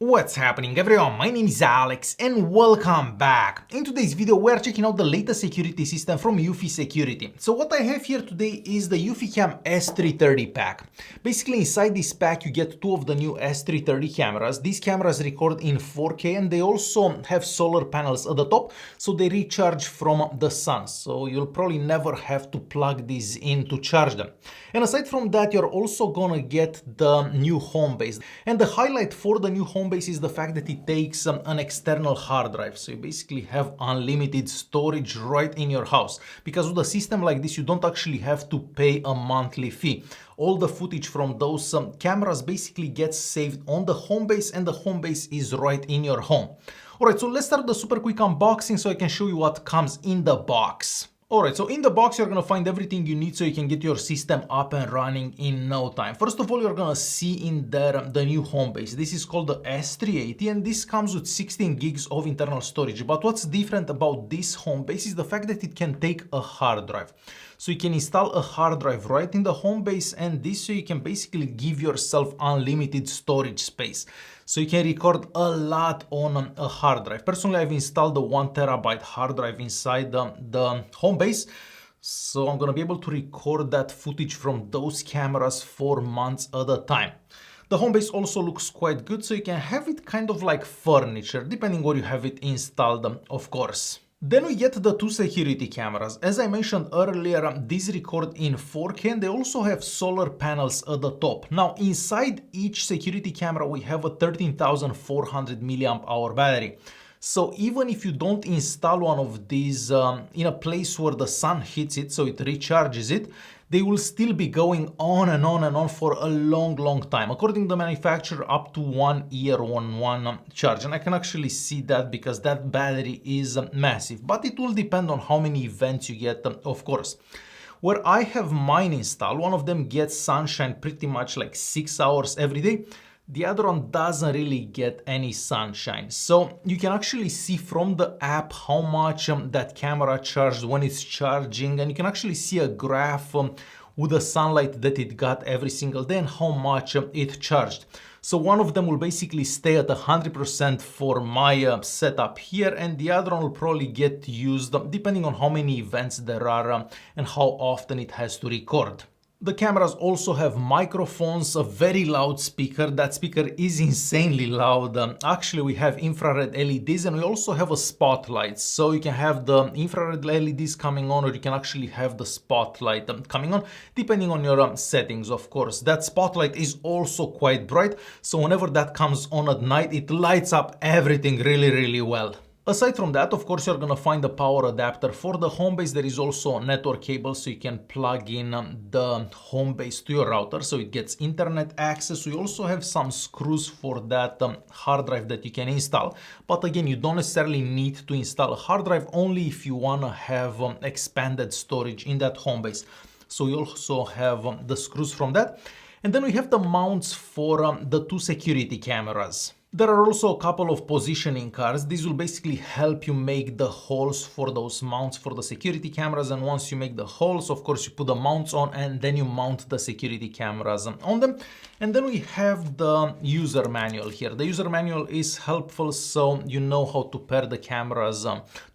What's happening everyone, my name is Alex and welcome back. In today's video we're checking out the latest security system from Eufy Security. So what I have here today is the EufyCam S330 pack. Basically inside this pack you get two of the new S330 cameras. These cameras record in 4K and they also have solar panels at the top, so they recharge from the sun. So you'll probably never have to plug these in to charge them. And aside from that, you're also gonna get the new HomeBase. And the highlight for the new HomeBase is the fact that it takes an external hard drive. So you basically have unlimited storage right in your house. Because with a system like this, you don't actually have to pay a monthly fee. All the footage from those cameras basically gets saved on the HomeBase, and the HomeBase is right in your home. Alright, so let's start the super quick unboxing so I can show you what comes in the box. Alright, so in the box you're gonna find everything you need so you can get your system up and running in no time. First of all, you're gonna see in there the new HomeBase. This is called the S380 and this comes with 16 gigs of internal storage. But what's different about this HomeBase is the fact that it can take a hard drive. So you can install a hard drive right in the HomeBase, and this way you can basically give yourself unlimited storage space. So you can record a lot on a hard drive. Personally, I've installed the 1 terabyte hard drive inside the HomeBase. So I'm gonna be able to record that footage from those cameras for months at a time. The HomeBase also looks quite good, so you can have it kind of like furniture, depending where you have it installed, of course. Then we get the two security cameras. As I mentioned earlier, these record in 4K and they also have solar panels at the top. Now inside each security camera we have a 13,400 milliamp hour battery. So even if you don't install one of these in a place where the sun hits it, so it recharges it, they will still be going on and on and on for a long time. According to the manufacturer, up to 1 year on one charge. And I can actually see that because that battery is massive. But it will depend on how many events you get, of course. Where I have mine installed, one of them gets sunshine pretty much like 6 hours every day. The other one doesn't really get any sunshine. So you can actually see from the app how much that camera charged when it's charging, and you can actually see a graph with the sunlight that it got every single day and how much it charged. So one of them will basically stay at 100% for my setup here, and the other one will probably get used depending on how many events there are and how often it has to record. The cameras also have microphones, a very loud speaker. That speaker is insanely loud. Actually, we have infrared LEDs and we also have a spotlight. So you can have the infrared LEDs coming on, or you can actually have the spotlight coming on, depending on your settings, of course. That spotlight is also quite bright. So whenever that comes on at night, it lights up everything really well. Aside from that, of course, you're gonna find the power adapter. For the HomeBase, there is also a network cable, so you can plug in the HomeBase to your router, so it gets internet access. We also have some screws for that hard drive that you can install. But again, you don't necessarily need to install a hard drive, only if you wanna have expanded storage in that HomeBase. So you also have the screws from that. And then we have the mounts for the two security cameras. There are also a couple of positioning cards. These will basically help you make the holes for those mounts for the security cameras. And once you make the holes, of course, you put the mounts on and then you mount the security cameras on them. And then we have the user manual here. The user manual is helpful so you know how to pair the cameras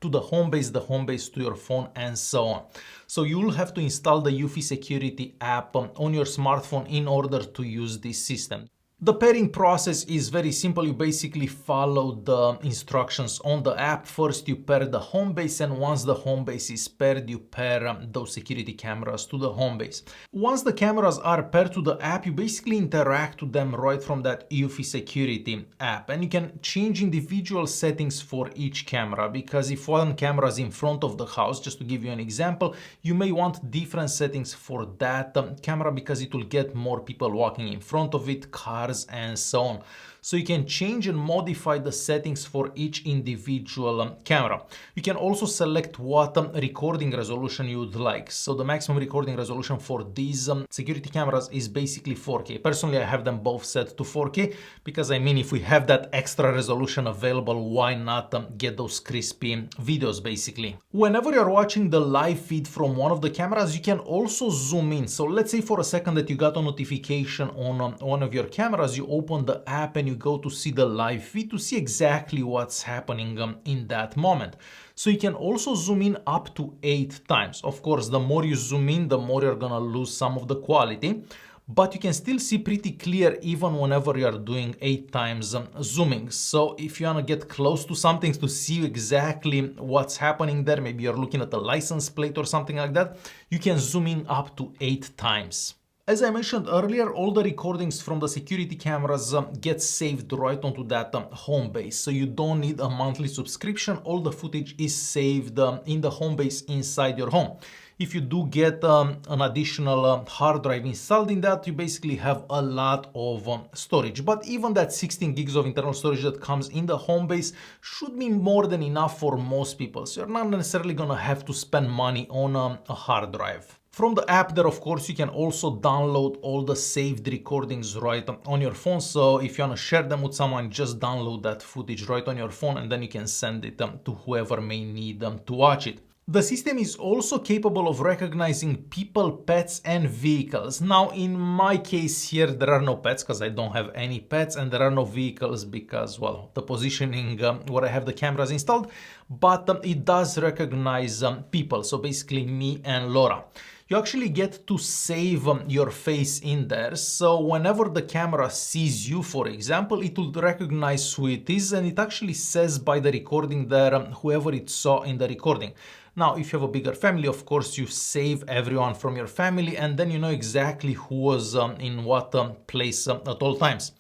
to the HomeBase to your phone, and so on. So you'll have to install the Eufy Security app on your smartphone in order to use this system. The pairing process is very simple. You basically follow the instructions on the app. First you pair the HomeBase, and once the HomeBase is paired, you pair those security cameras to the HomeBase. Once the cameras are paired to the app, you basically interact with them right from that Eufy Security app, and you can change individual settings for each camera, because if one camera is in front of the house, just to give you an example, you may want different settings for that camera because it will get more people walking in front of it, cars and so on. So you can change and modify the settings for each individual camera. You can also select what recording resolution you would like. So the maximum recording resolution for these security cameras is basically 4K. Personally, I have them both set to 4K because I mean, if we have that extra resolution available, why not get those crispy videos basically. Whenever you're watching the live feed from one of the cameras, you can also zoom in. So let's say for a second that you got a notification on one of your cameras, you open the app and you go to see the live feed to see exactly what's happening in that moment. So you can also zoom in up to 8 times. Of course, the more you zoom in, the more you're gonna lose some of the quality, but you can still see pretty clear even whenever you are doing 8 times zooming. So if you wanna get close to something to see exactly what's happening there, maybe you're looking at the license plate or something like that, you can zoom in up to 8 times. As I mentioned earlier, all the recordings from the security cameras get saved right onto that HomeBase. So you don't need a monthly subscription. All the footage is saved in the HomeBase inside your home. If you do get an additional hard drive installed in that, you basically have a lot of storage. But even that 16 gigs of internal storage that comes in the HomeBase should be more than enough for most people. So you're not necessarily gonna have to spend money on a hard drive. From the app there, of course, you can also download all the saved recordings right on your phone. So if you want to share them with someone, just download that footage right on your phone and then you can send it to whoever may need to watch it. The system is also capable of recognizing people, pets, and vehicles. Now, in my case here, there are no pets because I don't have any pets, and there are no vehicles because, well, the positioning where I have the cameras installed, but it does recognize people, so basically me and Laura. You actually get to save your face in there, so whenever the camera sees you, for example, it will recognize who it is, and it actually says by the recording there whoever it saw in the recording. Now, if you have a bigger family, of course, you save everyone from your family and then you know exactly who was in what place at all times.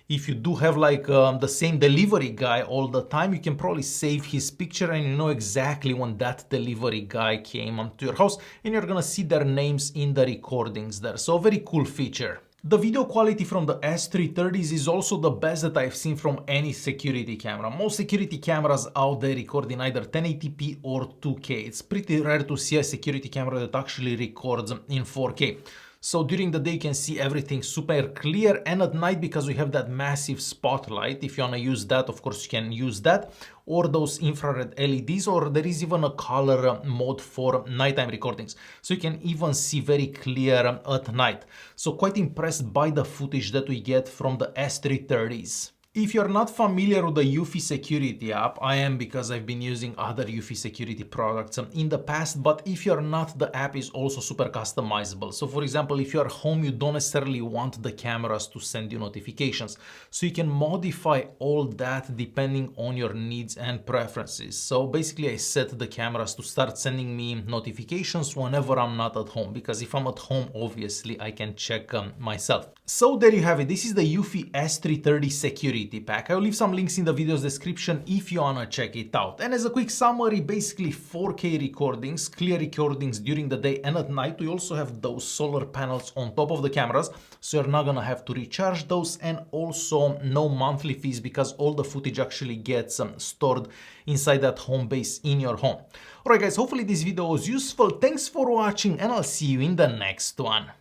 If you do have like the same delivery guy all the time, you can probably save his picture and you know exactly when that delivery guy came to your house and you're gonna see their names in the recordings there. So a very cool feature. The video quality from the S330s is also the best that I've seen from any security camera. Most security cameras out there record in either 1080p or 2K. It's pretty rare to see a security camera that actually records in 4K. So during the day you can see everything super clear, and at night, because we have that massive spotlight, if you want to use that, of course you can use that, or those infrared LEDs, or there is even a color mode for nighttime recordings. So you can even see very clear at night. So quite impressed by the footage that we get from the S330s. If you're not familiar with the Eufy security app, I am, because I've been using other Eufy security products in the past, but if you're not, the app is also super customizable. So for example, if you're home, you don't necessarily want the cameras to send you notifications. So you can modify all that depending on your needs and preferences. So basically I set the cameras to start sending me notifications whenever I'm not at home, because if I'm at home, obviously I can check myself. So there you have it. This is the Eufy S330 security pack. I'll leave some links in the video's description if you wanna check it out. And as a quick summary, basically 4K recordings, clear recordings during the day and at night. We also have those solar panels on top of the cameras, so you're not gonna have to recharge those, and also no monthly fees because all the footage actually gets stored inside that HomeBase in your home. Alright guys, hopefully this video was useful. Thanks for watching and I'll see you in the next one.